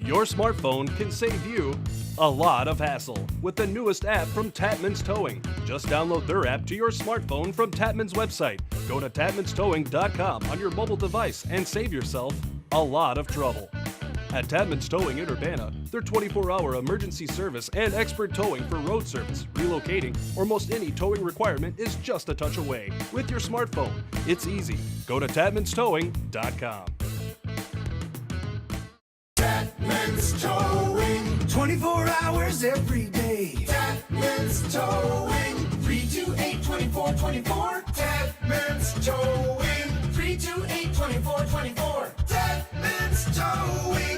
Your smartphone can save you a lot of hassle with the newest app from Tatmans Towing. Just download their app to your smartphone from Tatmans' website. Go to tatmanstowing.com on your mobile device and save yourself a lot of trouble. At Tatmans Towing in Urbana, their 24-hour emergency service and expert towing for road service, relocating, or most any towing requirement is just a touch away. With your smartphone, it's easy. Go to tatmanstowing.com. Tatmans Towing, 24 hours every day. Tatmans Towing, 328-2424. Tatmans Towing, 328-2424. Tatmans Towing.